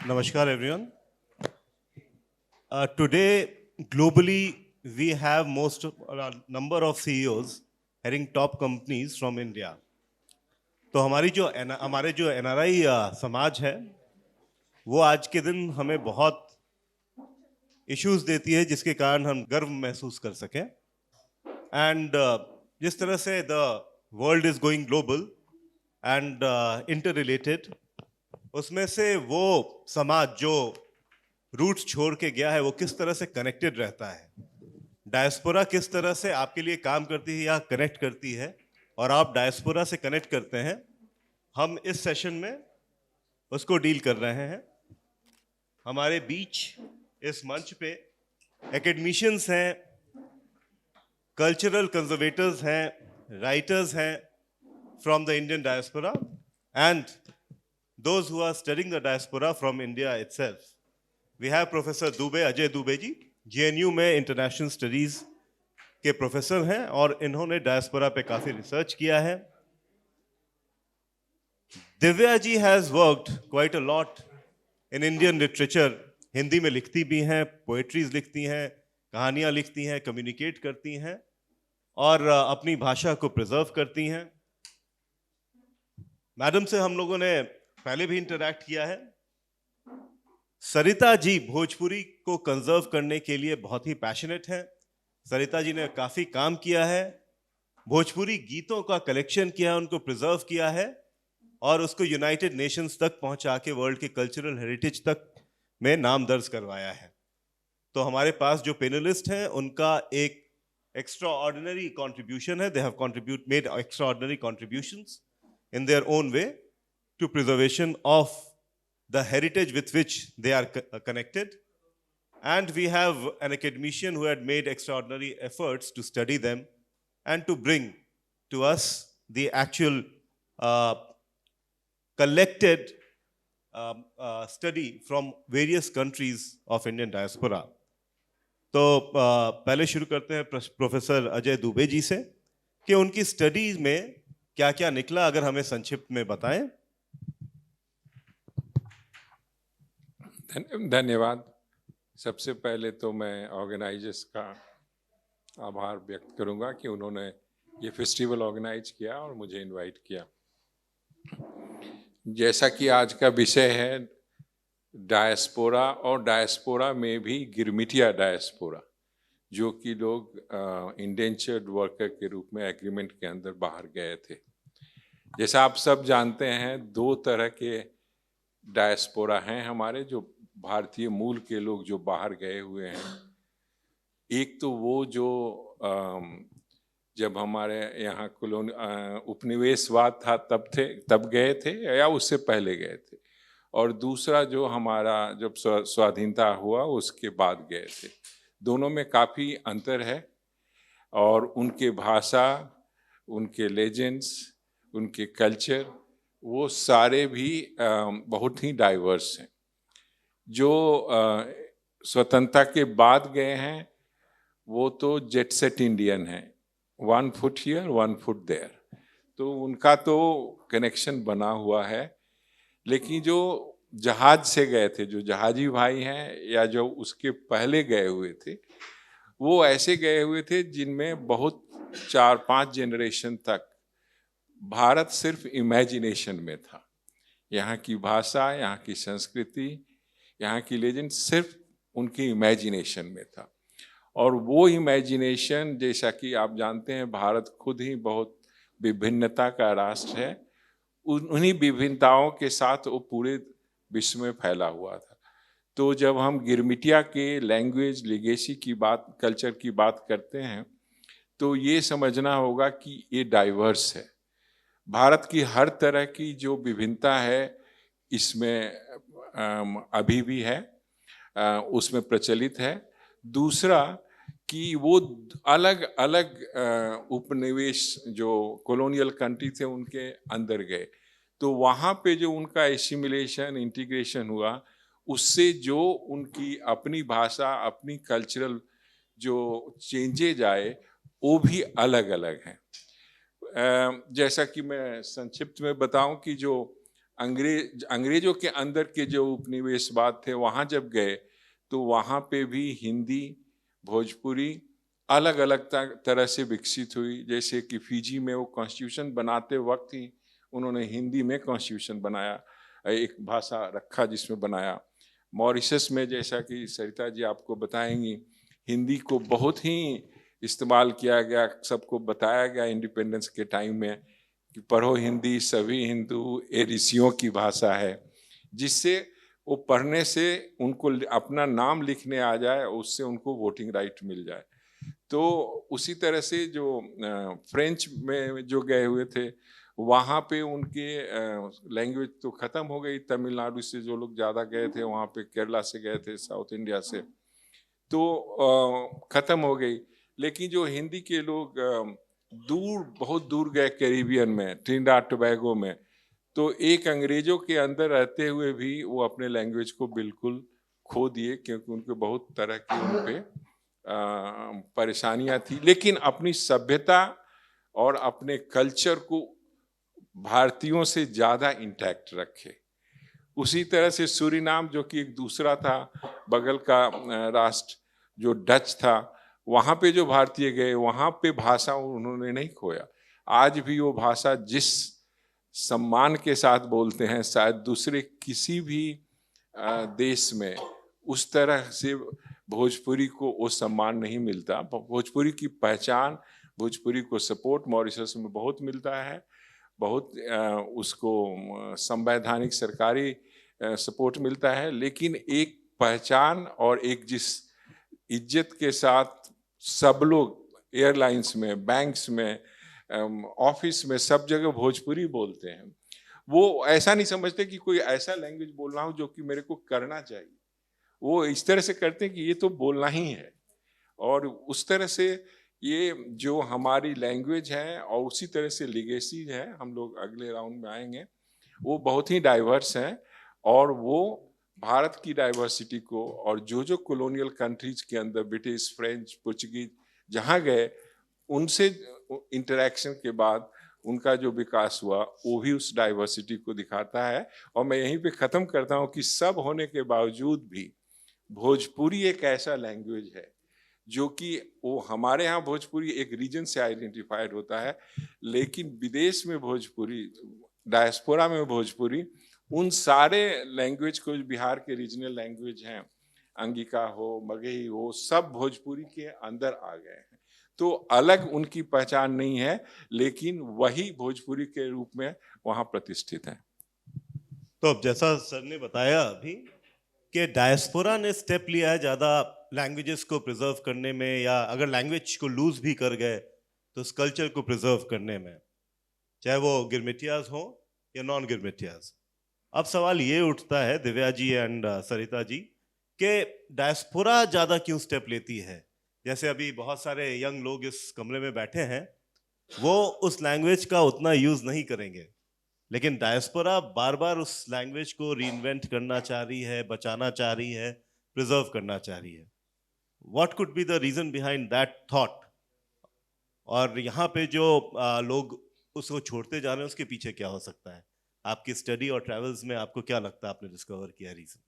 Namaskar, everyone. Today, globally, we have number of CEOs heading top companies from India. तो हमारे जो NRI समाज है, वो आज के दिन हमें बहुत इश्यूज देती है, जिसके कारण हम गर्व महसूस कर सकें. एंड जिस तरह से the world is going global and inter related, उसमें से वो समाज जो रूट्स छोड़ के गया है, वो किस तरह से कनेक्टेड रहता है. डायस्पोरा किस तरह से आपके लिए काम करती है या कनेक्ट करती है, और आप डायस्पोरा से कनेक्ट करते हैं, हम इस सेशन में उसको डील कर रहे हैं. हमारे बीच इस मंच पे एकेडमिशियंस हैं, कल्चरल कंजर्वेटर्स हैं, राइटर्स हैं from the Indian diaspora, and those who are studying the diaspora from India itself. We have Professor Dubey, Ajay Dubey ji, JNU में इंटरनेशनल स्टडीज के प्रोफेसर हैं और इन्होंने डायस्पोरा पे काफी रिसर्च किया है. Divya ji has worked quite a lot in Indian literature. Hindi में लिखती भी हैं, पोएट्रीज लिखती हैं, कहानियां लिखती हैं, कम्युनिकेट करती हैं और अपनी भाषा को प्रिजर्व करती हैं. मैडम से हम लोगों ने पहले भी इंटरैक्ट किया है. सरिता जी भोजपुरी को कंजर्व करने के लिए बहुत ही पैशनेट हैं. सरिता जी ने काफी काम किया है, भोजपुरी गीतों का कलेक्शन किया है, उनको प्रिजर्व किया है और उसको यूनाइटेड नेशंस तक पहुंचा के वर्ल्ड के कल्चरल हेरिटेज तक में नाम दर्ज करवाया है. तो हमारे पास जो पैनलिस्ट हैं, उनका एक एक्स्ट्रा ऑर्डिनरी कॉन्ट्रीब्यूशन है. They have made extra ordinary contributions in their own way to preservation of the heritage with which they are connected. And we have an academician who had made extraordinary efforts to study them and to bring to us the actual collected study from various countries of Indian diaspora. तो पहले शुरू करते हैं professor Ajay Dubey ji से कि उनकी studies में क्या क्या निकला, अगर हमें संक्षिप्त में बताएं. धन्यवाद. सबसे पहले तो मैं ऑर्गेनाइजर्स का आभार व्यक्त करूंगा कि उन्होंने ये फेस्टिवल ऑर्गेनाइज किया और मुझे इनवाइट किया. जैसा कि आज का विषय है डायस्पोरा, और डायस्पोरा में भी गिरमिटिया डायस्पोरा, जो कि लोग इंडेंचर्ड वर्कर के रूप में एग्रीमेंट के अंदर बाहर गए थे. जैसा आप सब जानते हैं, दो तरह के डायस्पोरा हैं हमारे, जो भारतीय मूल के लोग जो बाहर गए हुए हैं. एक तो वो जो जब हमारे यहाँ उपनिवेशवाद था तब गए थे या उससे पहले गए थे, और दूसरा जो हमारा जब स्वाधीनता हुआ उसके बाद गए थे. दोनों में काफ़ी अंतर है और उनके भाषा, उनके लेजेंड्स, उनके कल्चर, वो सारे भी बहुत ही डाइवर्स हैं. जो स्वतंत्रता के बाद गए हैं वो तो जेट सेट इंडियन हैं, 1 फुट हियर 1 फुट देयर, तो उनका तो कनेक्शन बना हुआ है. लेकिन जो जहाज से गए थे, जो जहाजी भाई हैं या जो उसके पहले गए हुए थे, वो ऐसे गए हुए थे जिनमें बहुत 4-5 जनरेशन तक भारत सिर्फ इमेजिनेशन में था. यहाँ की भाषा, यहाँ की संस्कृति, यहाँ की लेजेंड सिर्फ उनकी इमेजिनेशन में था. और वो इमेजिनेशन, जैसा कि आप जानते हैं, भारत खुद ही बहुत विभिन्नता का राष्ट्र है. उन्हीं विभिन्नताओं के साथ वो पूरे विश्व में फैला हुआ था. तो जब हम गिरमिटिया के लैंग्वेज लिगेसी की बात, कल्चर की बात करते हैं, तो ये समझना होगा कि ये डाइवर्स है. भारत की हर तरह की जो विभिन्नता है इसमें अभी भी है, उसमें प्रचलित है. दूसरा कि वो अलग अलग उपनिवेश जो कॉलोनियल कंट्री थे उनके अंदर गए, तो वहाँ पे जो उनका एसिमिलेशन, इंटीग्रेशन हुआ, उससे जो उनकी अपनी भाषा, अपनी कल्चरल जो चेंजेज आए, वो भी अलग अलग हैं. जैसा कि मैं संक्षिप्त में बताऊं कि जो अंग्रेजों के अंदर के जो उपनिवेशवाद थे वहाँ जब गए तो वहाँ पे भी हिंदी, भोजपुरी अलग अलग तरह से विकसित हुई। जैसे कि फिजी में वो कॉन्स्टिट्यूशन बनाते वक्त ही उन्होंने हिंदी में कॉन्स्टिट्यूशन बनाया, एक भाषा रखा जिसमें बनाया। मॉरिशस में, जैसा कि सरिता जी आपको बताएंगी, हिंदी को बहुत ही इस्तेमाल किया गया, सबको बताया गया इंडिपेंडेंस के टाइम में कि पढ़ो हिंदी सभी हिंदू, ये ऋषियों की भाषा है, जिससे वो पढ़ने से उनको अपना नाम लिखने आ जाए, उससे उनको वोटिंग राइट मिल जाए। तो उसी तरह से जो फ्रेंच में जो गए हुए थे वहाँ पे उनके लैंग्वेज तो ख़त्म हो गई। तमिलनाडु से जो लोग ज़्यादा गए थे वहाँ पे, केरला से गए थे, साउथ इंडिया से, तो ख़त्म हो गई। लेकिन जो हिंदी के लोग बहुत दूर गए कैरिबियन में, ट्रिनिडाद टोबैगो में, तो एक अंग्रेजों के अंदर रहते हुए भी वो अपने लैंग्वेज को बिल्कुल खो दिए, क्योंकि उनके बहुत तरह की उन पे परेशानियां थी। लेकिन अपनी सभ्यता और अपने कल्चर को भारतीयों से ज़्यादा इंटैक्ट रखे। उसी तरह से सूरीनाम, जो कि एक दूसरा था बगल का राष्ट्र जो डच था, वहाँ पे जो भारतीय गए वहाँ पे भाषा उन्होंने नहीं खोया। आज भी वो भाषा जिस सम्मान के साथ बोलते हैं, शायद दूसरे किसी भी देश में उस तरह से भोजपुरी को वो सम्मान नहीं मिलता। भोजपुरी की पहचान, भोजपुरी को सपोर्ट मॉरिशस में बहुत मिलता है, बहुत उसको संवैधानिक सरकारी सपोर्ट मिलता है। लेकिन एक पहचान और एक जिस इज्जत के साथ सब लोग एयरलाइंस में, बैंक्स में, ऑफिस में, सब जगह भोजपुरी बोलते हैं, वो ऐसा नहीं समझते कि कोई ऐसा लैंग्वेज बोल रहा हूँ जो कि मेरे को करना चाहिए। वो इस तरह से करते हैं कि ये तो बोलना ही है। और उस तरह से ये जो हमारी लैंग्वेज है और उसी तरह से लिगेसी है, हम लोग अगले राउंड में आएंगे, वो बहुत ही डाइवर्स हैं। और वो भारत की डाइवर्सिटी को, और जो कॉलोनियल कंट्रीज के अंदर ब्रिटिश, फ्रेंच, पुर्तगीज जहाँ गए, उनसे इंटरेक्शन के बाद उनका जो विकास हुआ वो भी उस डाइवर्सिटी को दिखाता है। और मैं यहीं पे ख़त्म करता हूँ कि सब होने के बावजूद भी भोजपुरी एक ऐसा लैंग्वेज है जो कि वो हमारे यहाँ भोजपुरी एक रीजन से आइडेंटिफाइड होता है, लेकिन विदेश में भोजपुरी, डायस्पोरा में भोजपुरी, उन सारे लैंग्वेज को, बिहार के रीजनल लैंग्वेज हैं, अंगिका हो, मगही हो, सब भोजपुरी के अंदर आ गए हैं। तो अलग उनकी पहचान नहीं है, लेकिन वही भोजपुरी के रूप में वहाँ प्रतिष्ठित है। तो अब जैसा सर ने बताया अभी कि डायस्पोरा ने स्टेप लिया है ज़्यादा लैंग्वेजेस को प्रिजर्व करने में, या अगर लैंग्वेज को लूज भी कर गए तो उस कल्चर को प्रिजर्व करने में, चाहे वो गिरमिटियाज हो या नॉन गिरमिटियाज। अब सवाल ये उठता है दिव्या जी एंड सरिता जी कि डायस्पोरा ज़्यादा क्यों स्टेप लेती है। जैसे अभी बहुत सारे यंग लोग इस कमरे में बैठे हैं, वो उस लैंग्वेज का उतना यूज़ नहीं करेंगे, लेकिन डायस्पोरा बार बार उस लैंग्वेज को रीइन्वेंट करना चाह रही है, बचाना चाह रही है, प्रिजर्व करना चाह रही है। What could be the reason behind that thought? और यहाँ पे जो लोग उसको छोड़ते जा रहे हैं, उसके पीछे क्या हो सकता है? आपकी स्टडी और ट्रैवल्स में आपको क्या लगता है आपने डिस्कवर किया reason?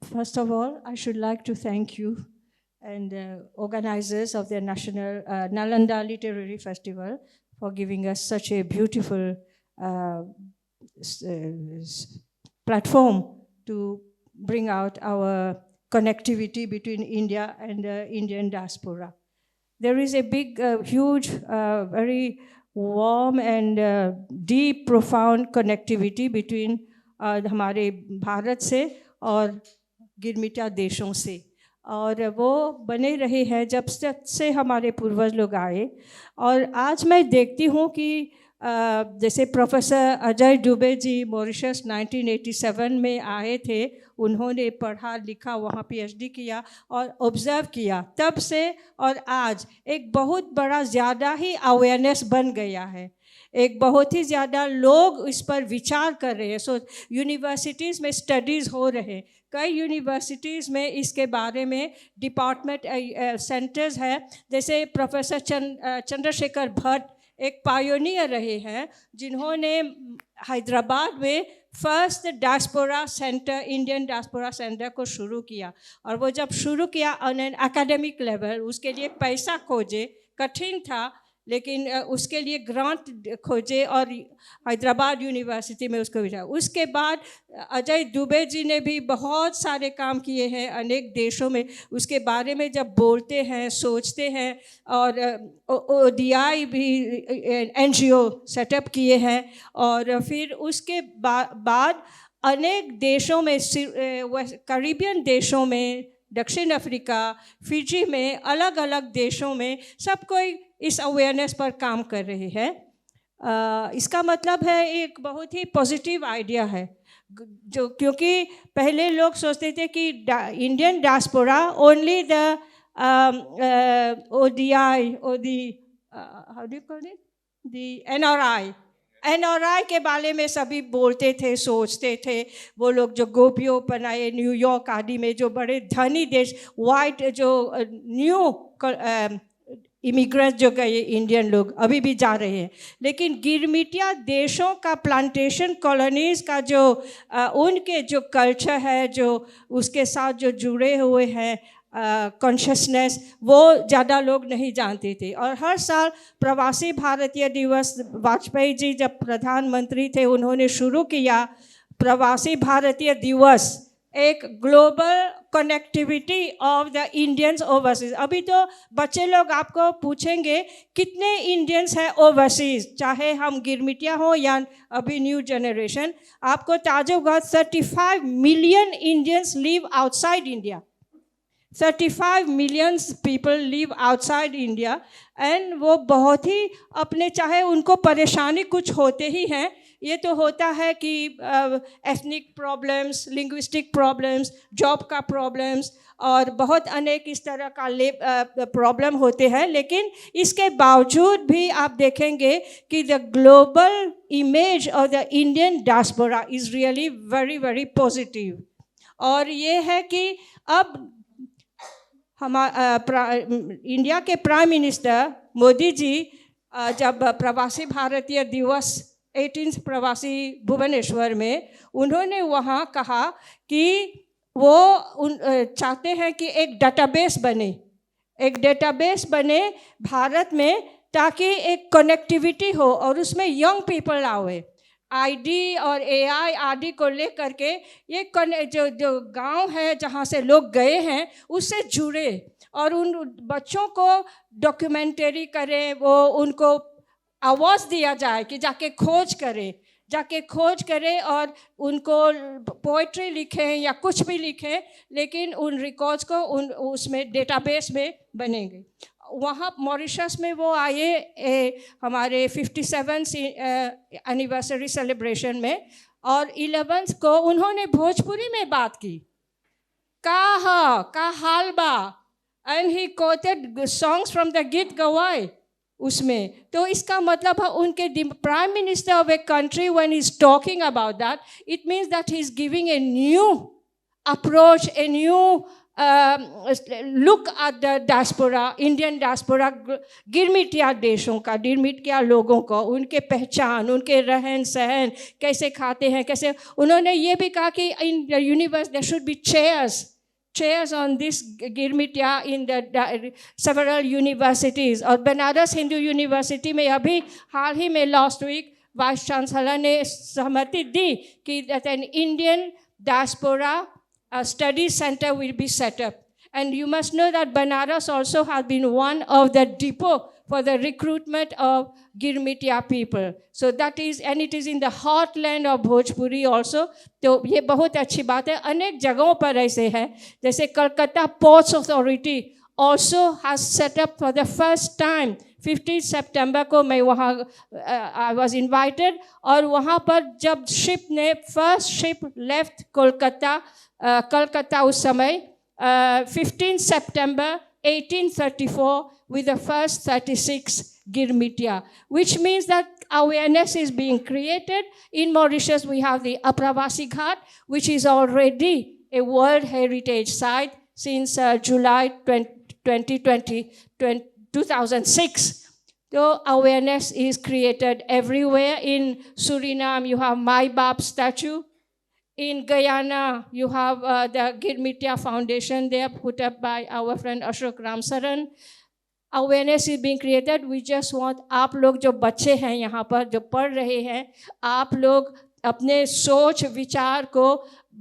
First of all, I should like to thank you and organizers of the National Nalanda Literary Festival for giving us such a beautiful platform to bring out our connectivity between India and the Indian diaspora. There is a big, huge, very warm and deep, profound connectivity between हमारे भारत से और गिरमिटिया देशों से, और वो बने रहे हैं जब से हमारे पूर्वज लोग आए। और आज मैं देखती हूँ कि जैसे प्रोफेसर अजय दुबे जी मॉरिशस 1987 में आए थे, उन्होंने पढ़ा लिखा, वहाँ PhD किया और ऑब्ज़र्व किया। तब से और आज एक बहुत बड़ा ज़्यादा ही अवेयरनेस बन गया है, एक बहुत ही ज़्यादा लोग इस पर विचार कर रहे हैं। सो यूनिवर्सिटीज़ में स्टडीज़ हो रहे हैं, कई यूनिवर्सिटीज़ में इसके बारे में डिपार्टमेंट सेंटर्स है। जैसे प्रोफेसर चंद्रशेखर भट्ट एक पायोनियर रहे हैं, जिन्होंने हैदराबाद में first diaspora centre, Indian diaspora centre को शुरू किया। और वो जब शुरू किया ऑन एन एकेडमिक लेवल, उसके लिए पैसा खोजे, कठिन था, लेकिन उसके लिए ग्रांट खोजे और हैदराबाद यूनिवर्सिटी में उसको भेजा। उसके बाद अजय दुबे जी ने भी बहुत सारे काम किए हैं अनेक देशों में। उसके बारे में जब बोलते हैं, सोचते हैं, और ODI भी NGO सेटअप किए हैं। और फिर उसके बाद अनेक देशों में, कैरिबियन देशों में, दक्षिण अफ्रीका, फिजी में, अलग अलग देशों में सब कोई इस अवेयरनेस पर काम कर रहे हैं। इसका मतलब है एक बहुत ही पॉजिटिव आइडिया है, जो क्योंकि पहले लोग सोचते थे कि Indian diaspora only the ODI or the how do you call it, the NRI के बारे में सभी बोलते थे, सोचते थे। वो लोग जो गोपियों बनाए न्यूयॉर्क आदि में, जो बड़े धनी देश, वाइट जो न्यू इमिग्रेंट जो गए इंडियन लोग अभी भी जा रहे हैं, लेकिन गिरमिटिया देशों का प्लांटेशन कॉलोनीज का जो उनके जो कल्चर है, जो उसके साथ जो जुड़े हुए हैं कॉन्शियसनेस, वो ज़्यादा लोग नहीं जानते थे। और हर साल प्रवासी भारतीय दिवस, वाजपेयी जी जब प्रधानमंत्री थे उन्होंने शुरू किया प्रवासी भारतीय दिवस, एक global connectivity of the Indians overseas. अभी तो बच्चे लोग आपको पूछेंगे कितने इंडियंस हैं ओवरसीज, चाहे हम गिरमिटिया हो या अभी न्यू जनरेशन, आपको ताजुब होगा 35 million Indians live outside India. 35 million people live outside India, and वो बहुत ही अपने, चाहे उनको परेशानी कुछ होते ही हैं, ये तो होता है कि ethnic problems, linguistic problems, job का प्रॉब्लम्स और बहुत अनेक इस तरह का प्रॉब्लम होते हैं, लेकिन इसके बावजूद भी आप देखेंगे कि the global image of the Indian diaspora is really very very positive. और ये है कि अब इंडिया के प्राइम मिनिस्टर मोदी जी जब प्रवासी भारतीय दिवस 18 प्रवासी भुवनेश्वर में, उन्होंने वहाँ कहा कि वो चाहते हैं कि एक डेटाबेस बने भारत में, ताकि एक कनेक्टिविटी हो और उसमें यंग पीपल आए, ID और AI आदि को लेकर के ये जो गांव है जहाँ से लोग गए हैं उससे जुड़े, और उन बच्चों को डॉक्यूमेंटरी करें, वो उनको आवाज़ दिया जाए कि जाके खोज करें और उनको पोइट्री लिखें या कुछ भी लिखें, लेकिन उन रिकॉर्ड्स को उसमें डेटाबेस में बनेंगे। वहाँ मॉरिशस में वो आए हमारे 57th एनिवर्सरी सेलिब्रेशन में, और 11th को उन्होंने भोजपुरी में बात की, का हाल बा, and he coated songs from the गीत गवाए उसमें। तो इसका मतलब है उनके prime minister of a country when he is talking about that, it means that he is giving a new approach, a new look at the diaspora, Indian diaspora, गिरमिटिया देशों का, गिरमिटिया लोगों को, उनके पहचान, उनके रहन सहन, कैसे खाते हैं, कैसे। उन्होंने ये भी कहा कि in the universe there should be chairs on this Girmitiya in the several universities। और बनारस हिंदू यूनिवर्सिटी में अभी हाल ही में लास्ट वीक वाइस चांसलर ने सहमति दी कि an Indian diaspora a study center will be set up. And you must know that Banaras also has been one of the depot for the recruitment of Girmitia people. So that is, and it is in the heartland of Bhojpuri also. तो ये बहुत अच्छी बात है। अनेक जगहों पर ऐसे हैं, जैसे Calcutta ports authority also has set up for the first time 15 सितंबर को मैं वहाँ I was invited, और वहाँ पर जब शिप ने फर्स्ट शिप लेफ्ट कलकत्ता उस समय 15 सितंबर 1834 with the first 36 Girmitia, which means that awareness is being created. In Mauritius we have the Apravasi Ghat, which is already a World Heritage Site since July 2006. So awareness is created everywhere. In Suriname, you have My Bap statue. In Guyana, you have the Girmitia Foundation there put up by our friend Ashok Ramsaran. Awareness is being created. We just want आप लोग जो बच्चे हैं यहाँ पर जो पढ़ रहे हैं, आप लोग अपने सोच विचार को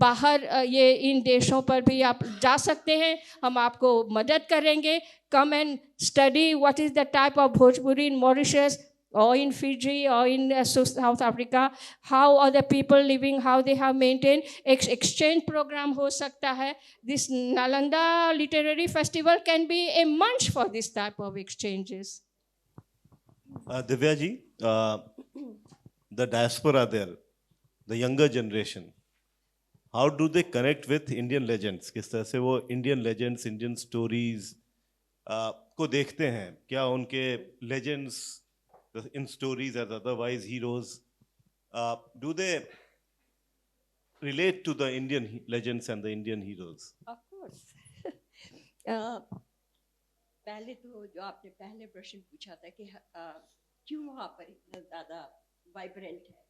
बाहर ये इन देशों पर भी आप जा सकते हैं. हम आपको मदद करेंगे. Come and study what is the type of Bhojpuri in Mauritius or in Fiji or in South Africa, how are the people living, how they have maintained. Exchange program हो सकता है. This Nalanda Literary Festival can be a munch for this type of exchanges. Divya ji, the diaspora there, the younger generation, how do they connect with Indian legends? किस तरह से वो Indian legends, Indian stories को देखते हैं? क्या उनके legends in stories as otherwise heroes, do they relate to the Indian legends and the Indian heroes? Of course. पहले तो जो आपने पहले प्रश्न पूछा था कि क्यों वहाँ पर इतना ज़्यादा वाइब्रेंट है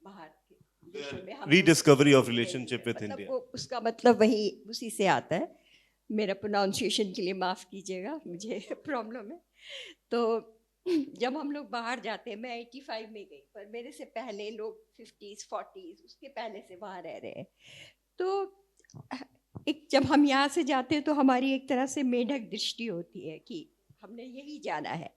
बाहर के देशों में, Rediscovery of relationship with मतलब India. वो उसका मतलब वही उसी से आता है. मेरा प्रोनाउंसिएशन के लिए माफ़ कीजिएगा, मुझे प्रॉब्लम है. तो जब हम लोग बाहर जाते हैं, मैं 85 में गई, पर मेरे से पहले लोग 50s 40s उसके पहले से वहाँ रह रहे हैं. तो एक जब हम यहाँ से जाते हैं तो हमारी एक तरह से मेढक दृष्टि होती है कि हमने यही जाना है,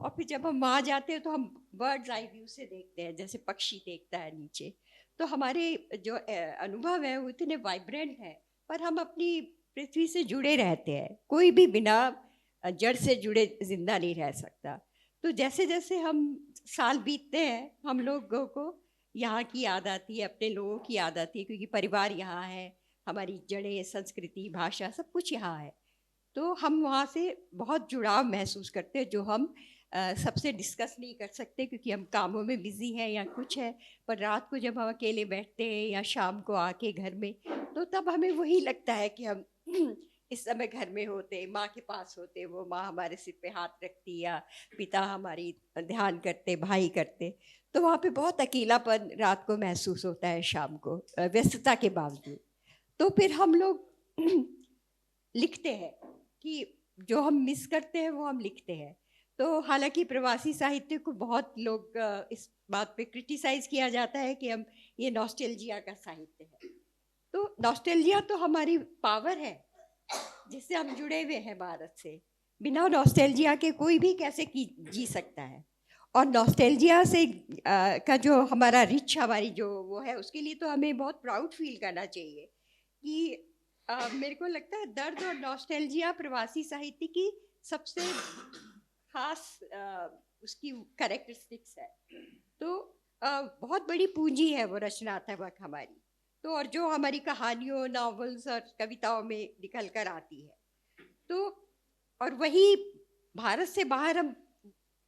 और फिर जब हम वहाँ जाते हैं तो हम बर्ड्स आई व्यू से देखते हैं, जैसे पक्षी देखता है नीचे. तो हमारे जो अनुभव है वो इतने वाइब्रेंट हैं, पर हम अपनी पृथ्वी से जुड़े रहते हैं. कोई भी बिना जड़ से जुड़े जिंदा नहीं रह सकता. तो जैसे जैसे हम साल बीतते हैं, हम लोगों को यहाँ की याद आती है, अपने लोगों की याद आती है, क्योंकि परिवार यहाँ है, हमारी जड़ें, संस्कृति, भाषा सब कुछ यहाँ है. तो हम वहाँ से बहुत जुड़ाव महसूस करते हैं, जो हम सबसे डिस्कस नहीं कर सकते क्योंकि हम कामों में बिज़ी हैं या कुछ है. पर रात को जब हम अकेले बैठते हैं या शाम को आके घर में, तो तब हमें वही लगता है कि हम इस समय घर में होते, माँ के पास होते, वो माँ हमारे सिर पे हाथ रखती या पिता हमारी ध्यान करते, भाई करते. तो वहाँ पे बहुत अकेलापन रात को महसूस होता है, शाम को, व्यस्तता के बावजूद. तो फिर हम लोग लिखते हैं कि जो हम मिस करते हैं वो हम लिखते हैं. तो हालांकि प्रवासी साहित्य को बहुत लोग इस बात पे क्रिटिसाइज़ किया जाता है कि हम ये नॉस्टैल्जिया का साहित्य है. तो नॉस्टैल्जिया तो हमारी पावर है जिससे हम जुड़े हुए हैं भारत से. बिना नॉस्टैल्जिया के कोई भी कैसे जी सकता है. और नॉस्टैल्जिया से का जो हमारा रिच, हमारी जो वो है, उसके लिए तो हमें बहुत प्राउड फील करना चाहिए कि मेरे को लगता है दर्द और नॉस्टैल्जिया प्रवासी साहित्य की सबसे खास उसकी कैरेक्टरिस्टिक्स है. तो बहुत बड़ी पूंजी है वो रचनात्मक हमारी. तो और जो हमारी कहानियों, नॉवेल्स और कविताओं में निकल कर आती है, तो और वही भारत से बाहर हम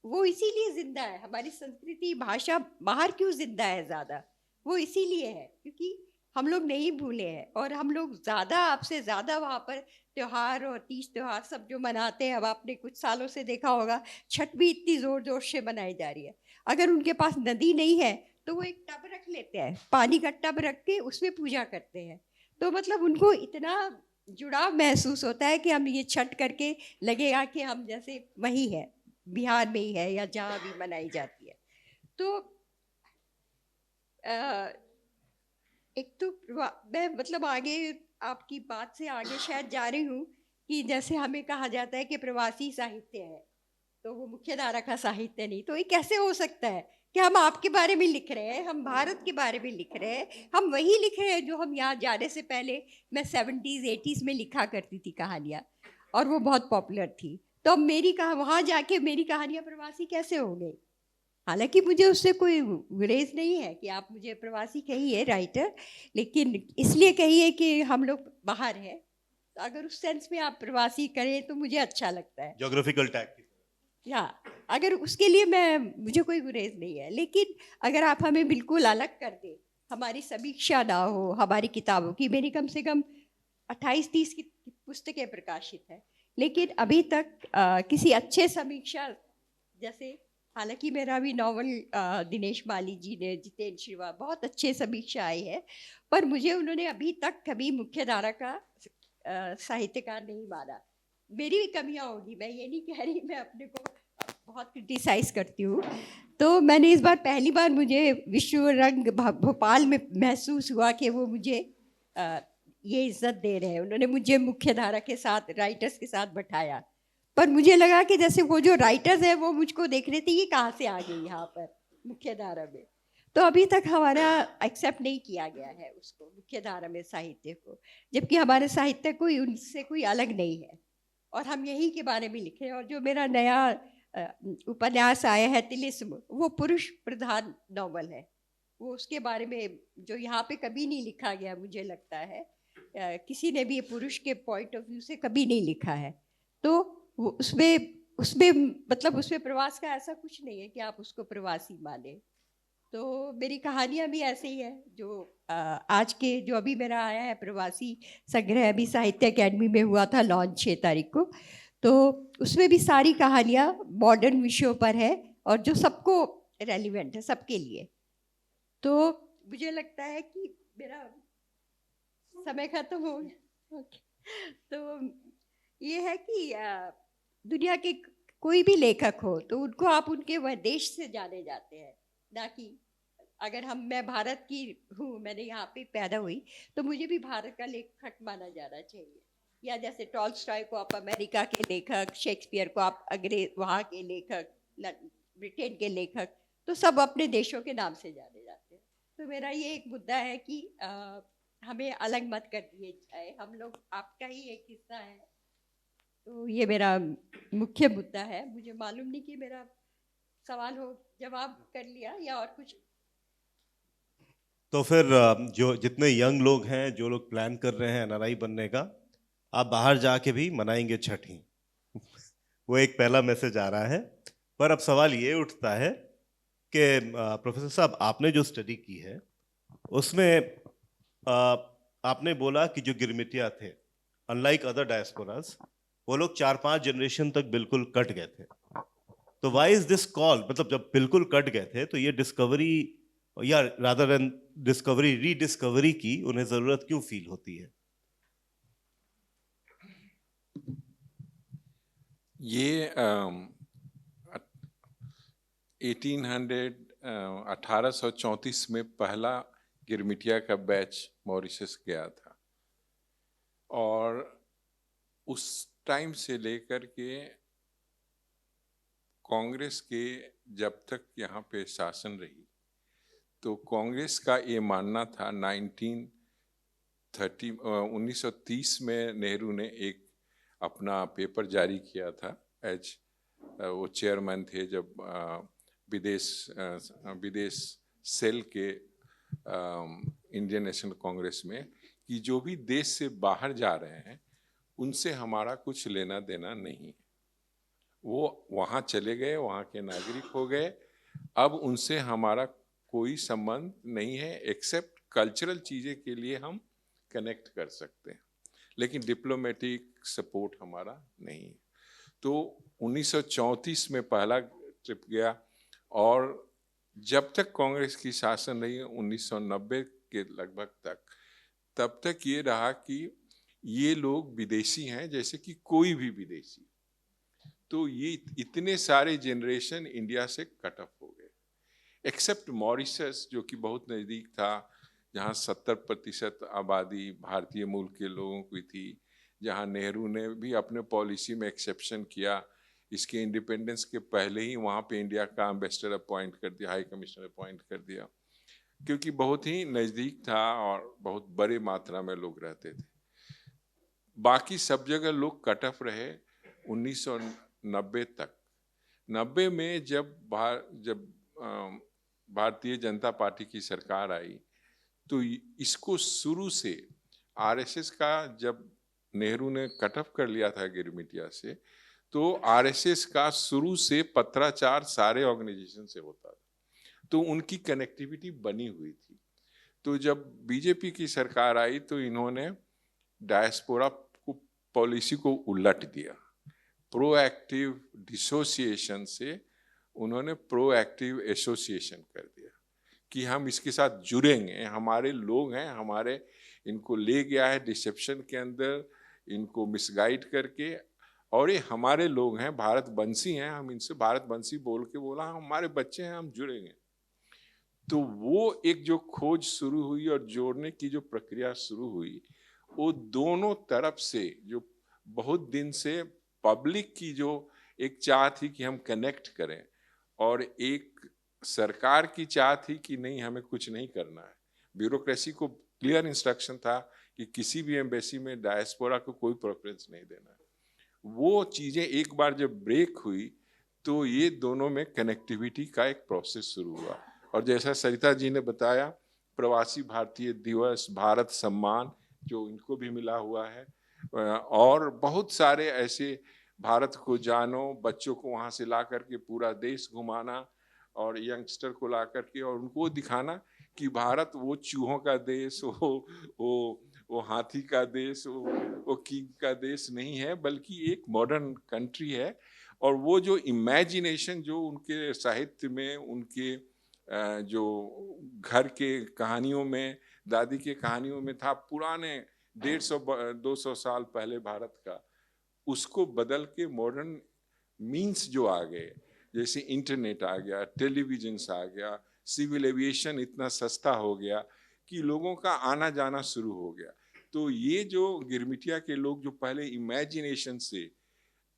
वो इसीलिए ज़िंदा है. हमारी संस्कृति, भाषा बाहर क्यों ज़िंदा है ज़्यादा, वो इसीलिए है क्योंकि हम लोग नहीं भूले हैं. और हम लोग ज़्यादा, आपसे ज़्यादा वहाँ पर त्यौहार और तीज त्यौहार सब जो मनाते हैं. अब आपने कुछ सालों से देखा होगा, छठ भी इतनी ज़ोर ज़ोर से मनाई जा रही है. अगर उनके पास नदी नहीं है तो वो एक टब रख लेते हैं, पानी का टब रख के उसमें पूजा करते हैं. तो मतलब उनको इतना जुड़ाव महसूस होता है कि हम ये छठ करके लगेगा कि हम जैसे वही है, बिहार में ही है या जहाँ भी मनाई जाती है. तो एक तो मैं मतलब आगे आपकी बात से आगे शायद जा रही हूँ कि जैसे हमें कहा जाता है कि प्रवासी साहित्य है, तो वो मुख्य धारा का साहित्य नहीं. तो ये कैसे हो सकता है कि हम आपके बारे में लिख रहे हैं, हम भारत के बारे में लिख रहे हैं, हम वही लिख रहे हैं जो हम यहाँ जाने से पहले मैं 70s 80s में लिखा करती थी कहानियाँ, और वो बहुत पॉपुलर थी. तो अब मेरी वहाँ जाके मेरी कहानियाँ प्रवासी कैसे हो गई? हालांकि मुझे उससे कोई गुरेज नहीं है कि आप मुझे प्रवासी कहिए राइटर, लेकिन इसलिए कहिए कि हम लोग बाहर हैं. तो अगर उस सेंस में आप प्रवासी करें तो मुझे अच्छा लगता है, Geographical tag. या अगर उसके लिए मुझे कोई गुरेज नहीं है. लेकिन अगर आप हमें बिल्कुल अलग कर दें, हमारी समीक्षा ना हो हमारी किताबों की. मेरी कम से कम 28-30 की पुस्तकें प्रकाशित हैं, लेकिन अभी तक किसी अच्छे समीक्षा जैसे हालांकि मेरा भी नॉवल दिनेश माली जी ने, जितेंद्र श्रीवास्तव, बहुत अच्छे समीक्षा आई है, पर मुझे उन्होंने अभी तक कभी मुख्य धारा का साहित्यकार नहीं माना। मेरी भी कमियां होगी, मैं ये नहीं कह रही, मैं अपने को बहुत क्रिटिसाइज करती हूँ। तो मैंने इस बार पहली बार, मुझे विश्व रंग भोपाल में महसूस हुआ कि वो मुझे ये इज्जत दे रहे हैं। उन्होंने मुझे मुख्य धारा के साथ, राइटर्स के साथ बैठाया, पर मुझे लगा कि जैसे वो जो राइटर्स हैं वो मुझको देख रहे थे, ये कहाँ से आ गई यहाँ पर मुख्य धारा में। तो अभी तक हमारा एक्सेप्ट नहीं किया गया है उसको, मुख्य धारा में साहित्य को, जबकि हमारे साहित्य कोई उनसे कोई अलग नहीं है और हम यही के बारे में लिखे। और जो मेरा नया उपन्यास आया है तिलिस्म, वो पुरुष प्रधान नॉवल है। वो उसके बारे में जो यहाँ पे कभी नहीं लिखा गया, मुझे लगता है किसी ने भी पुरुष के पॉइंट ऑफ व्यू से कभी नहीं लिखा है। तो उसमें मतलब उसमें प्रवास का ऐसा कुछ नहीं है कि आप उसको प्रवासी माने। तो मेरी कहानियाँ भी ऐसे ही है, जो आज के जो अभी मेरा आया है प्रवासी संग्रह, अभी साहित्य अकेडमी में हुआ था लॉन्च 6 तारीख को, तो उसमें भी सारी कहानियाँ मॉडर्न विषयों पर है और जो सबको रेलिवेंट है, सबके लिए। तो मुझे लगता है कि मेरा समय खत्म हो गया। तो ये है कि दुनिया के कोई भी लेखक हो तो उनको आप उनके वह देश से जाने जाते हैं, ना कि अगर मैं भारत की हूँ, मैंने यहाँ पे पैदा हुई, तो मुझे भी भारत का लेखक माना जाना चाहिए। या जैसे टॉल्स्टॉय को आप अमेरिका के लेखक, शेक्सपियर को आप वहाँ के लेखक, ब्रिटेन के लेखक, तो सब अपने देशों के नाम से जाने जाते हैं। तो मेरा ये एक मुद्दा है कि हमें अलग मत कर दिए जाए, हम लोग आपका ही एक हिस्सा है। तो ये मेरा मुख्य मुद्दा है। मुझे मालूम नहीं कि मेरा सवाल हो जवाब कर लिया या और कुछ। तो फिर जो जितने यंग लोग हैं, जो लोग प्लान कर रहे हैं एनआरआई बनने का, आप बाहर जाके भी मनाएंगे छठी। वो एक पहला मैसेज आ रहा है। पर अब सवाल ये उठता है कि प्रोफेसर साहब, आपने जो स्टडी की है उसमें आपने बोला कि जो गिरमिटिया थे, अनलाइक अदर डायस्पोरास, वो लोग 4-5 जनरेशन तक बिल्कुल कट गए थे। तो व्हाई इज दिस कॉल, मतलब जब बिल्कुल कट गए थे तो ये डिस्कवरी या रादर देन डिस्कवरी, रीडिस्कवरी की उन्हें जरूरत क्यों फील होती है? ये 1834 में पहला गिरमिटिया का बैच मॉरिशस गया था और उस टाइम से लेकर के कांग्रेस के जब तक यहाँ पे शासन रही, तो कांग्रेस का ये मानना था 1930 में नेहरू ने एक अपना पेपर जारी किया था, एज वो चेयरमैन थे जब विदेश सेल के इंडियन नेशनल कांग्रेस में, कि जो भी देश से बाहर जा रहे हैं उनसे हमारा कुछ लेना देना नहीं है। वो वहाँ चले गए, वहाँ के नागरिक हो गए, अब उनसे हमारा कोई संबंध नहीं है, एक्सेप्ट कल्चरल चीज़ें के लिए हम कनेक्ट कर सकते हैं, लेकिन डिप्लोमेटिक सपोर्ट हमारा नहीं है। तो 1934 में पहला ट्रिप गया और जब तक कांग्रेस की शासन रही 1990 के लगभग तक, तब तक ये रहा कि ये लोग विदेशी हैं जैसे कि कोई भी विदेशी। तो ये इतने सारे जनरेशन इंडिया से कट ऑफ हो गए, एक्सेप्ट मॉरिशस जो कि बहुत नज़दीक था, जहाँ 70% आबादी भारतीय मूल के लोगों की थी, जहाँ नेहरू ने भी अपने पॉलिसी में एक्सेप्शन किया। इसके इंडिपेंडेंस के पहले ही वहाँ पे इंडिया का एम्बेसडर अपॉइंट कर दिया, हाई कमिश्नर अपॉइंट कर दिया, क्योंकि बहुत ही नज़दीक था और बहुत बड़े मात्रा में लोग रहते थे। बाकी सब जगह लोग कट ऑफ रहे 1990 तक। 90 में जब भारतीय जनता पार्टी की सरकार आई, तो इसको शुरू से आरएसएस का, जब नेहरू ने कट ऑफ कर लिया था गिरमिटिया से, तो आरएसएस का शुरू से पत्राचार सारे ऑर्गेनाइजेशन से होता था, तो उनकी कनेक्टिविटी बनी हुई थी। तो जब बीजेपी की सरकार आई तो इन्होंने डायस्पोरा को पॉलिसी को उलट दिया, प्रोएक्टिव डिसोसिएशन से उन्होंने प्रोएक्टिव एसोसिएशन कर दिया कि हम इसके साथ जुड़ेंगे, हमारे लोग हैं, हमारे इनको ले गया है डिसेप्शन के अंदर, इनको मिसगाइड करके, और ये हमारे लोग हैं, भारतवंशी हैं, हम इनसे भारतवंशी बोल के बोला हमारे बच्चे हैं, हम जुड़ेंगे। तो वो एक जो खोज शुरू हुई और जोड़ने की जो प्रक्रिया शुरू हुई, वो दोनों तरफ से जो बहुत दिन से पब्लिक की जो एक चाह थी कि हम कनेक्ट करें, और एक सरकार की चाह थी कि नहीं हमें कुछ नहीं करना है। ब्यूरोक्रेसी को क्लियर इंस्ट्रक्शन था कि किसी भी एम्बेसी में डायस्पोरा को कोई प्रेफरेंस नहीं देना है। वो चीज़ें एक बार जब ब्रेक हुई तो ये दोनों में कनेक्टिविटी का एक प्रोसेस शुरू हुआ। और जैसा सरिता जी ने बताया, प्रवासी भारतीय दिवस, भारत सम्मान जो इनको भी मिला हुआ है, और बहुत सारे ऐसे भारत को जानो, बच्चों को वहाँ से ला करके पूरा देश घुमाना और यंगस्टर को ला करके और उनको दिखाना कि भारत वो चूहों का देश, वो हाथी का देश, वो किंग का देश नहीं है, बल्कि एक मॉडर्न कंट्री है। और वो जो इमेजिनेशन जो उनके साहित्य में, उनके जो घर के कहानियों में, दादी के कहानियों में था, पुराने 150-200 साल पहले भारत का, उसको बदल के मॉडर्न मीन्स जो आ गए, जैसे इंटरनेट आ गया, टेलीविजन आ गया, सिविल एविएशन इतना सस्ता हो गया कि लोगों का आना जाना शुरू हो गया। तो ये जो गिरमिटिया के लोग जो पहले इमेजिनेशन से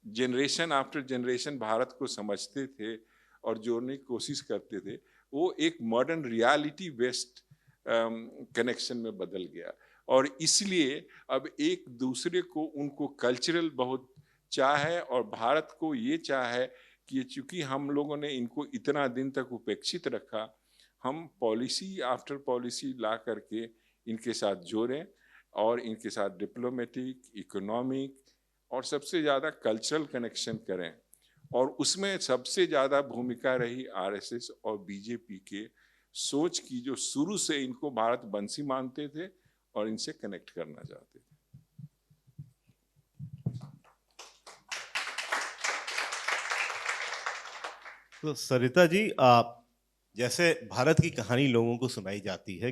जनरेशन आफ्टर जनरेशन भारत को समझते थे और जोड़ने की कोशिश करते थे, वो एक मॉडर्न रियलिटी बेस्ड कनेक्शन में बदल गया। और इसलिए अब एक दूसरे को, उनको कल्चरल बहुत चाह है, और भारत को ये चाह है कि चूंकि हम लोगों ने इनको इतना दिन तक उपेक्षित रखा, हम पॉलिसी आफ्टर पॉलिसी ला करके इनके साथ जोड़ें और इनके साथ डिप्लोमेटिक, इकोनॉमिक और सबसे ज़्यादा कल्चरल कनेक्शन करें। और उसमें सबसे ज़्यादा भूमिका रही आरएसएस और बीजेपी के सोच की, जो शुरू से इनको भारतवंशी मानते थे और इनसे कनेक्ट करना चाहते थे। तो सरिता जी, आप जैसे भारत की कहानी लोगों को सुनाई जाती है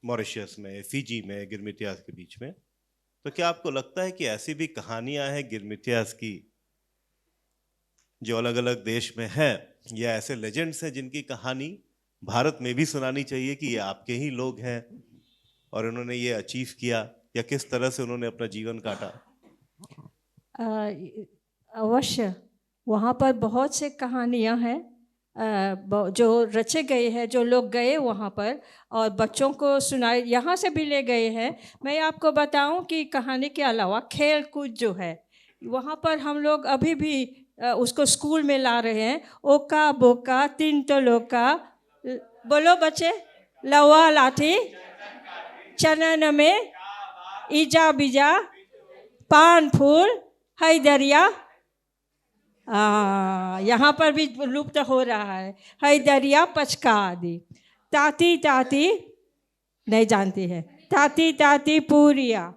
मॉरिशस में, फिजी में, गिरमिटियास के बीच में, तो क्या आपको लगता है कि ऐसी भी कहानियां हैं गिरमिटियास की जो अलग अलग देश में है, या ऐसे लेजेंड्स हैं जिनकी कहानी भारत में भी सुनानी चाहिए कि ये आपके ही लोग हैं और उन्होंने ये अचीव किया, या किस तरह से उन्होंने अपना जीवन काटा? अवश्य, वहाँ पर बहुत से कहानियाँ हैं जो रचे गए हैं, जो लोग गए वहाँ पर और बच्चों को सुनाए, यहाँ से भी ले गए हैं। मैं आपको बताऊं कि कहानी के अलावा खेल कूद जो है वहाँ पर हम लोग अभी भी उसको स्कूल में ला रहे हैं। ओका बोका तीन टलोका, बोलो बच्चे, लवा लाठी, चनन में ईजा बीजा, पान फूल, हैदरिया, यहाँ पर भी लुप्त हो रहा है, हैदरिया पचका आदि। ताती ताती नहीं जानती है, ताती ताती पूरिया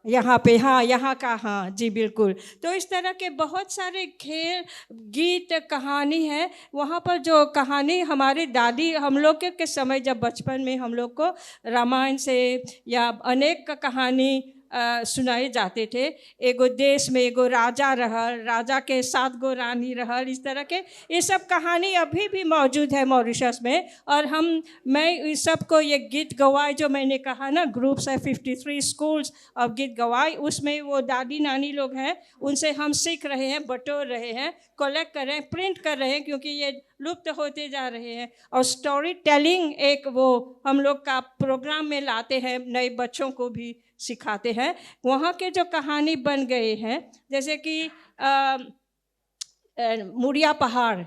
यहाँ पे, हाँ यहाँ का, हाँ जी बिल्कुल। तो इस तरह के बहुत सारे खेल, गीत, कहानी है वहाँ पर। जो कहानी हमारी दादी, हम लोग के समय जब बचपन में हम लोग को रामायण से या अनेक कहानी सुनाए जाते थे। एगो देश में एगो राजा रहल, राजा के 7 गो रानी रहल, इस तरह के ये सब कहानी अभी भी मौजूद है मॉरिशस में। और मैं इस सबको ये गीत गवाई जो मैंने कहा ना, ग्रुप्स है 53 स्कूल्स ऑफ गीत गवाई, उसमें वो दादी नानी लोग हैं, उनसे हम सीख रहे हैं, बटोर रहे हैं, कलेक्ट कर रहे हैं, प्रिंट कर रहे हैं, क्योंकि ये लुप्त होते जा रहे हैं। और स्टोरी टेलिंग एक वो हम लोग का प्रोग्राम में लाते हैं, नए बच्चों को भी सिखाते हैं। वहाँ के जो कहानी बन गए हैं, जैसे कि मुड़िया पहाड़,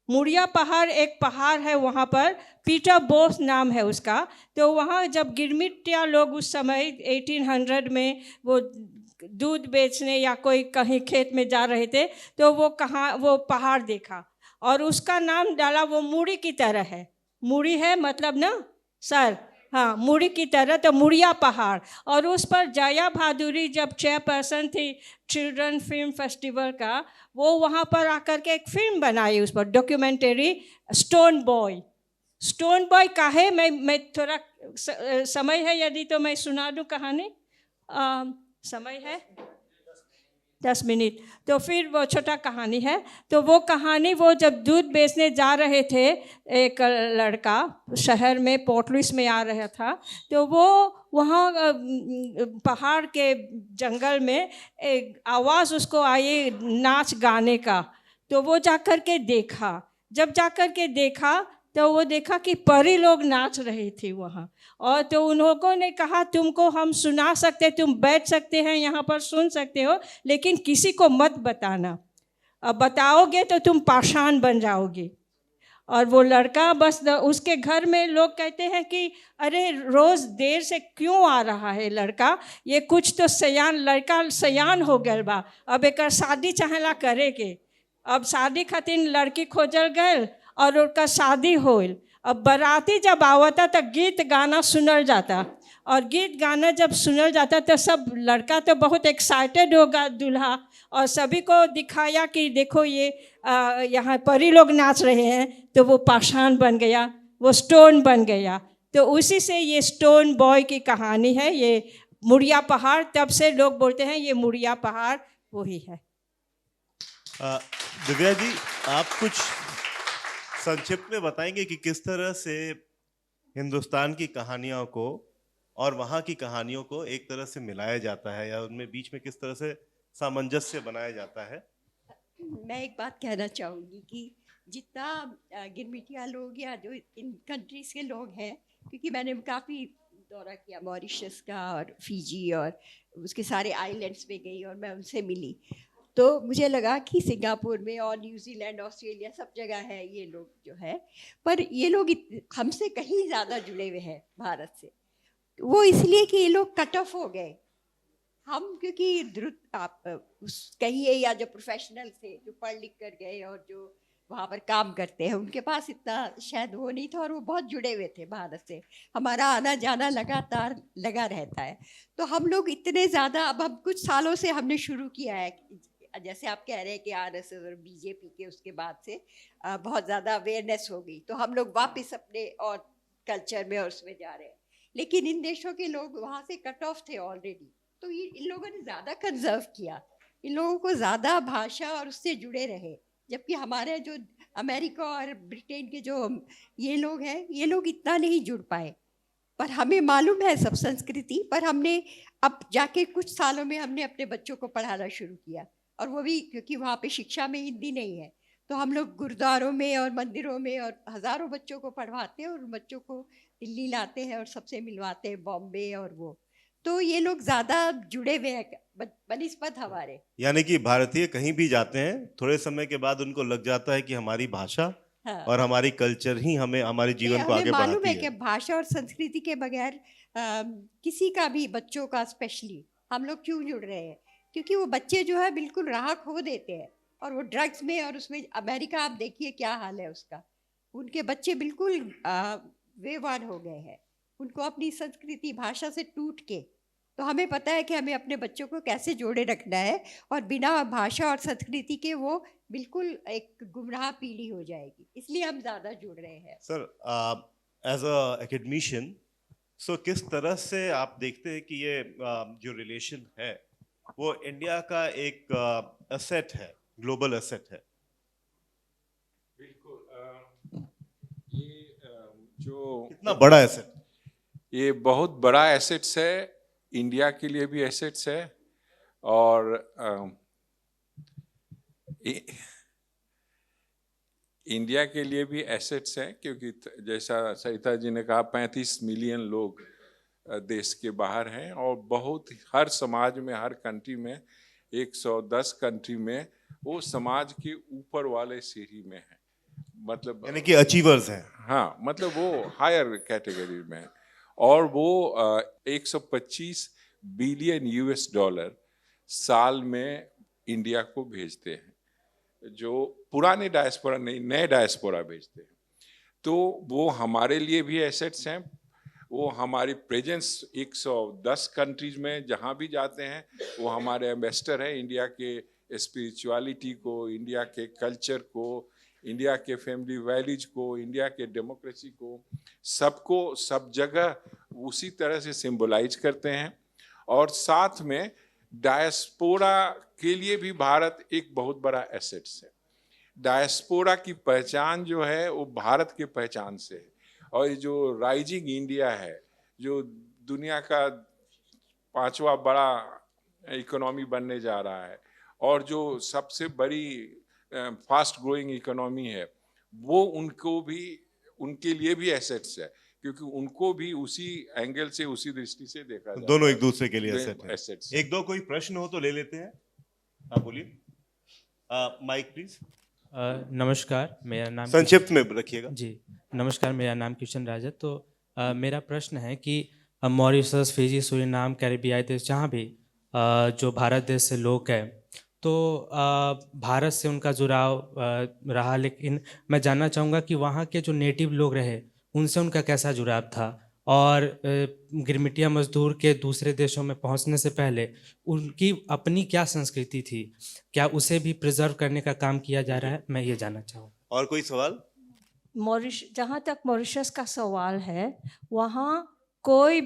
मुड़िया पहाड़ एक पहाड़ है वहाँ पर, पीटर बोस नाम है उसका। तो वहाँ जब गिरमिटिया लोग उस समय 1800 में वो दूध बेचने या कोई कहीं खेत में जा रहे थे, तो वो पहाड़ देखा और उसका नाम डाला, वो मूड़ी की तरह है, मूड़ी है मतलब ना सर, हाँ, मुड़ी की तरह, तो मुड़िया पहाड़। और उस पर जया भादुरी जब चेयरपर्सन थी चिल्ड्रन फिल्म फेस्टिवल का, वो वहाँ पर आकर के एक फिल्म बनाई उस पर, documentary, stone boy. Stone boy का है, मैं थोड़ा समय है यदि तो मैं सुना दूँ कहानी। समय है 10 मिनट, तो फिर वो छोटा कहानी है। तो वो कहानी, वो जब दूध बेचने जा रहे थे, एक लड़का शहर में पोर्ट लुइस में आ रहा था, तो वो वहाँ पहाड़ के जंगल में एक आवाज़ उसको आई नाच गाने का। तो वो जाकर के देखा, जब जाकर के देखा तो वो देखा कि परी लोग नाच रहे थे वहाँ। और तो उन लोगों ने कहा तुमको हम सुना सकते, तुम बैठ सकते हैं यहाँ पर सुन सकते हो, लेकिन किसी को मत बताना, अब बताओगे तो तुम पाषाण बन जाओगे। और वो लड़का बस उसके घर में लोग कहते हैं कि अरे रोज़ देर से क्यों आ रहा है लड़का, ये कुछ तो सयान लड़का सयान हो गया बा, अब एक शादी चाहेला करे के। अब शादी खातिर लड़की खोजल गए और उनका शादी होल। अब बाराती जब आवता तो गीत गाना सुनल जाता, और गीत गाना जब सुनल जाता तो सब लड़का तो बहुत एक्साइटेड होगा दूल्हा, और सभी को दिखाया कि देखो ये यहाँ परी लोग नाच रहे हैं, तो वो पाषाण बन गया, वो स्टोन बन गया। तो उसी से ये स्टोन बॉय की कहानी है, ये मुड़िया पहाड़। तब से लोग बोलते हैं ये मुड़िया पहाड़ वही है। दिव्या जी, आप कुछ संक्षिप्त में बताएंगे कि किस तरह से हिंदुस्तान की कहानियों को और वहाँ की कहानियों को एक तरह से मिलाया जाता है, या उनमें बीच में किस तरह से सामंजस्य बनाया जाता है? मैं एक बात कहना चाहूँगी कि जितना गिरमिटिया लोग या जो इन कंट्रीज़ के लोग हैं, क्योंकि मैंने काफ़ी दौरा किया मॉरिशस का और फिजी और उसके सारे आइलैंड्स में गई और मैं उनसे मिली, तो मुझे लगा कि सिंगापुर में और न्यूजीलैंड, ऑस्ट्रेलिया, सब जगह है ये लोग जो है, पर ये लोग हमसे कहीं ज़्यादा जुड़े हुए हैं भारत से। वो इसलिए कि ये लोग कट ऑफ हो गए। हम क्योंकि द्रुत आप उस कहिए या जो प्रोफेशनल थे, जो पढ़ लिख कर गए और जो वहाँ पर काम करते हैं, उनके पास इतना शायद वो नहीं था, और वो बहुत जुड़े हुए थे भारत से। हमारा आना जाना लगातार लगा रहता है। तो हम लोग इतने ज़्यादा, अब हम कुछ सालों से हमने शुरू किया है, जैसे आप कह रहे हैं कि आरएसएस और बीजेपी के उसके बाद से बहुत ज़्यादा अवेयरनेस हो गई, तो हम लोग वापस अपने और कल्चर में और उसमें जा रहे हैं। लेकिन इन देशों के लोग वहाँ से कट ऑफ थे ऑलरेडी, तो ये इन लोगों ने ज़्यादा कंजर्व किया, इन लोगों को ज़्यादा भाषा और उससे जुड़े रहे। जबकि हमारे जो अमेरिका और ब्रिटेन के जो ये लोग हैं, ये लोग इतना नहीं जुड़ पाए। पर हमें मालूम है सब संस्कृति, पर हमने अब जाके कुछ सालों में हमने अपने बच्चों को पढ़ाना शुरू किया, और वो भी क्योंकि वहाँ पे शिक्षा में हिंदी नहीं है, तो हम लोग गुरुद्वारों में और मंदिरों में और हज़ारों बच्चों को पढ़वाते हैं, और बच्चों को दिल्ली लाते हैं और सबसे मिलवाते हैं, बॉम्बे और वो। तो ये लोग ज़्यादा जुड़े हुए हैं बनिस्बत हमारे। यानी कि भारतीय कहीं भी जाते हैं, थोड़े समय के बाद उनको लग जाता है कि हमारी भाषा हाँ। और हमारी कल्चर ही हमें हमारे जीवन को आगे मालूम बढ़ाती है कि है। भाषा और संस्कृति के बगैर किसी का भी, बच्चों का स्पेशली, हम लोग क्यों जुड़ रहे हैं? क्योंकि वो बच्चे जो है बिल्कुल राह खो देते हैं, और वो ड्रग्स में और उसमें। अमेरिका आप देखिए क्या हाल है उसका, उनके बच्चे बिल्कुल बेवान हो गए हैं, उनको अपनी संस्कृति भाषा से टूट के। तो हमें पता है कि हमें अपने बच्चों को कैसे जोड़े रखना है, और बिना भाषा और संस्कृति के वो बिल्कुल एक गुमराह पीढ़ी हो जाएगी, इसलिए हम ज़्यादा जुड़ रहे हैं। सर, एज अ एकेडमिशियन, सो किस तरह से आप देखते हैं कि ये जो रिलेशन है वो इंडिया का एक एसेट है, ग्लोबल एसेट है? बिल्कुल। ये जो कितना बड़ा एसेट? ये बहुत बड़ा एसेट्स है, इंडिया के लिए भी एसेट्स है, और इंडिया के लिए भी एसेट्स हैं, क्योंकि जैसा सरिता जी ने कहा 35 मिलियन लोग देश के बाहर हैं, और बहुत हर समाज में, हर कंट्री में, 110 कंट्री में वो समाज के ऊपर वाले सीढ़ी में है, मतलब यानी कि अचीवर्स हैं। हाँ, मतलब वो हायर कैटेगरी में है, और वो 125 बिलियन यूएस डॉलर साल में इंडिया को भेजते हैं, जो पुराने डायस्पोरा नहीं, नए डायस्पोरा भेजते हैं। तो वो हमारे लिए भी एसेट्स हैं, वो हमारी प्रेजेंस 110 कंट्रीज में जहाँ भी जाते हैं वो हमारे एम्बेसडर हैं। इंडिया के स्पिरिचुअलिटी को, इंडिया के कल्चर को, इंडिया के फैमिली वैल्यूज को, इंडिया के डेमोक्रेसी को, सबको सब जगह उसी तरह से सिंबलाइज करते हैं। और साथ में डायस्पोरा के लिए भी भारत एक बहुत बड़ा एसेट्स है। डायस्पोरा की पहचान जो है वो भारत के पहचान से है। और ये जो राइजिंग इंडिया है, जो दुनिया का 5वां बड़ा इकोनॉमी बनने जा रहा है और जो सबसे बड़ी फास्ट ग्रोइंग इकोनॉमी है, वो उनके लिए भी एसेट्स है, क्योंकि उनको भी उसी एंगल से, उसी दृष्टि से देखा जाता है। दोनों एक दूसरे के लिए दोनों एसेट है। assets हैं। एक दो कोई प्रश्न हो तो ले लेते हैं। आप बोलिए, माइक प्लीज। नमस्कार, मेरा नाम संक्षिप्त में रखिएगा। जी नमस्कार, मेरा नाम किशन राजत। तो मेरा प्रश्न है कि मॉरिशस, फिजी, सूरीनाम, कैरिबियाई देश, जहाँ भी जो भारत देश से लोग हैं, तो भारत से उनका जुड़ाव रहा, लेकिन मैं जानना चाहूँगा कि वहाँ के जो नेटिव लोग रहे उनसे उनका कैसा जुड़ाव था, और गिरमिटिया मजदूर के दूसरे देशों में पहुंचने से पहले उनकी अपनी क्या संस्कृति थी, क्या उसे भी प्रिजर्व करने का काम किया जा रहा है, मैं ये जानना चाहूँ। और कोई सवाल? जहाँ तक मॉरिशस का सवाल है, वहाँ कोई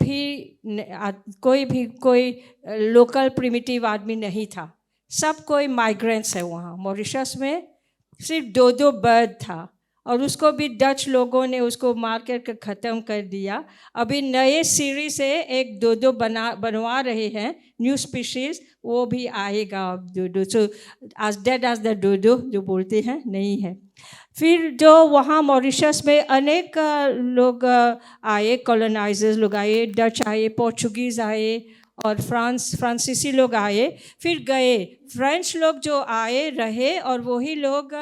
लोकल प्रिमिटिव आदमी नहीं था। सब कोई माइग्रेंट्स है वहाँ। मॉरिशस में सिर्फ 2 बर्ड था, और उसको भी डच लोगों ने उसको मार कर ख़त्म कर दिया। अभी नए सीरी से एक 2 बनवा रहे हैं, न्यू स्पीशीज़, वो भी आएगा अब 2। So as dead as the dodo जो बोलते हैं, नहीं है। फिर जो वहाँ मॉरिशस में अनेक लोग आए, कॉलोनाइजर्स लोग आए, डच आए, पोर्चुगीज़ आए, और फ्रांसीसी लोग आए, फिर गए। फ्रेंच लोग जो आए रहे, और वही लोग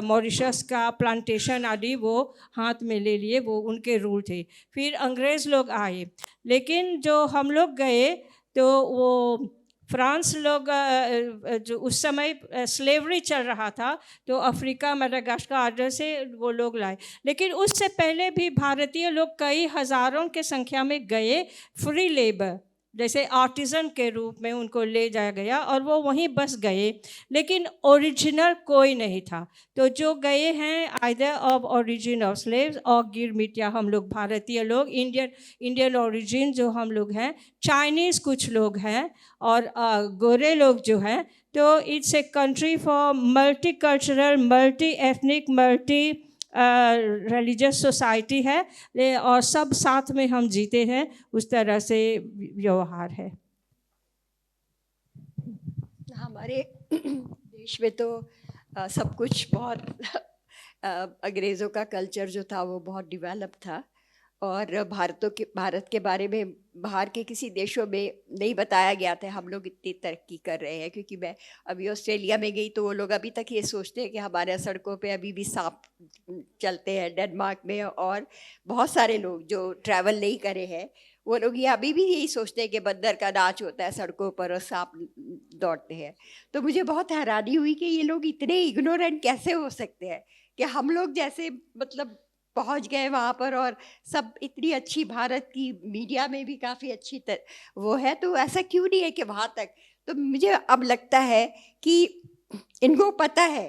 मॉरिशस का प्लांटेशन आदि वो हाथ में ले लिए, वो उनके रूल थे। फिर अंग्रेज़ लोग आए, लेकिन जो हम लोग गए तो वो फ्रांस लोग जो उस समय स्लेवरी चल रहा था, तो अफ्रीका, मडागास्कर आदि से वो लोग लाए। लेकिन उससे पहले भी भारतीय लोग कई हज़ारों के संख्या में गए, फ्री लेबर जैसे आर्टिज़न के रूप में उनको ले जाया गया, और वो वहीं बस गए, लेकिन ओरिजिनल कोई नहीं था। तो जो गए हैं either of origin of slaves और गिरमिटिया, हम लोग भारतीय लोग, इंडियन ओरिजिन जो हम लोग हैं, चाइनीज़ कुछ लोग हैं, और गोरे लोग जो हैं। तो it's a country for multi cultural, multi ethnic, multi religious society है, और सब साथ में हम जीते हैं, उस तरह से व्यवहार है। हमारे देश में तो सब कुछ बहुत अंग्रेज़ों का कल्चर जो था वो बहुत डेवलप था, और भारत के बारे में बाहर के किसी देशों में नहीं बताया गया था हम लोग इतनी तरक्की कर रहे हैं। क्योंकि मैं अभी ऑस्ट्रेलिया में गई तो वो लोग अभी तक ये सोचते हैं कि हमारे सड़कों पे अभी भी सांप चलते हैं। डेनमार्क में और बहुत सारे लोग जो ट्रैवल नहीं करे हैं, वो लोग ये अभी भी यही सोचते हैं कि बंदर का नाच होता है सड़कों पर और सांप दौड़ते हैं। तो मुझे बहुत हैरानी हुई कि ये लोग इतने इग्नोरेंट कैसे हो सकते हैं कि हम लोग जैसे मतलब पहुंच गए वहाँ पर, और सब इतनी अच्छी भारत की मीडिया में भी काफ़ी अच्छी वो है, तो ऐसा क्यों नहीं है कि वहाँ तक। तो मुझे अब लगता है कि इनको पता है,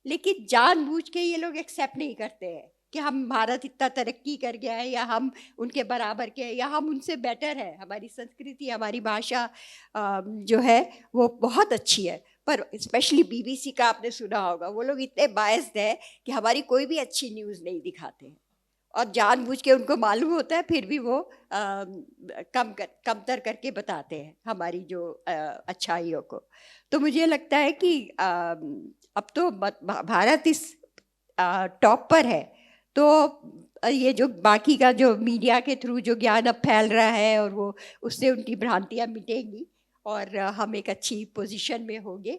लेकिन जानबूझ के ये लोग एक्सेप्ट नहीं करते हैं कि हम भारत इतना तरक्की कर गया है, या हम उनके बराबर के हैं, या हम उनसे बेटर है। हमारी संस्कृति, हमारी भाषा जो है वो बहुत अच्छी है। पर स्पेशली बीबीसी का आपने सुना होगा, वो लोग इतने बायस्ड है कि हमारी कोई भी अच्छी न्यूज़ नहीं दिखाते हैं, और जानबूझ के उनको मालूम होता है, फिर भी वो कमतर करके बताते हैं हमारी जो अच्छाइयों को। तो मुझे लगता है कि अब तो भारत इस टॉप पर है, तो ये जो बाकी का जो मीडिया के थ्रू जो ज्ञान अब फैल रहा है, और वो उससे उनकी भ्रांतियाँ मिटेंगी और हम एक अच्छी पोजीशन में होंगे,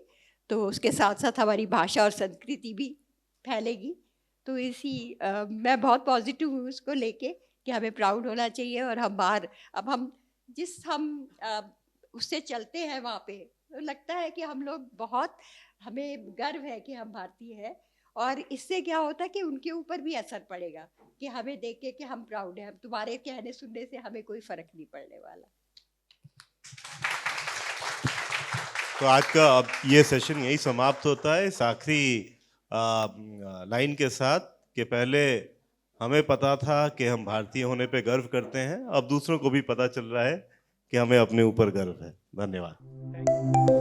तो उसके साथ साथ हमारी भाषा और संस्कृति भी फैलेगी। तो मैं बहुत पॉजिटिव हूँ उसको लेके कि हमें प्राउड होना चाहिए, और हम उससे चलते हैं वहाँ पे, तो लगता है कि हम लोग बहुत, हमें गर्व है कि हम भारतीय हैं। और इससे क्या होता है कि उनके ऊपर भी असर पड़ेगा कि हमें देख के कि हम प्राउड हैं, तुम्हारे कहने सुनने से हमें कोई फर्क नहीं पड़ने वाला। तो आज का अब ये सेशन यही समाप्त होता है इस आखिरी लाइन के साथ कि पहले हमें पता था कि हम भारतीय होने पे गर्व करते हैं, अब दूसरों को भी पता चल रहा है कि हमें अपने ऊपर गर्व है। धन्यवाद।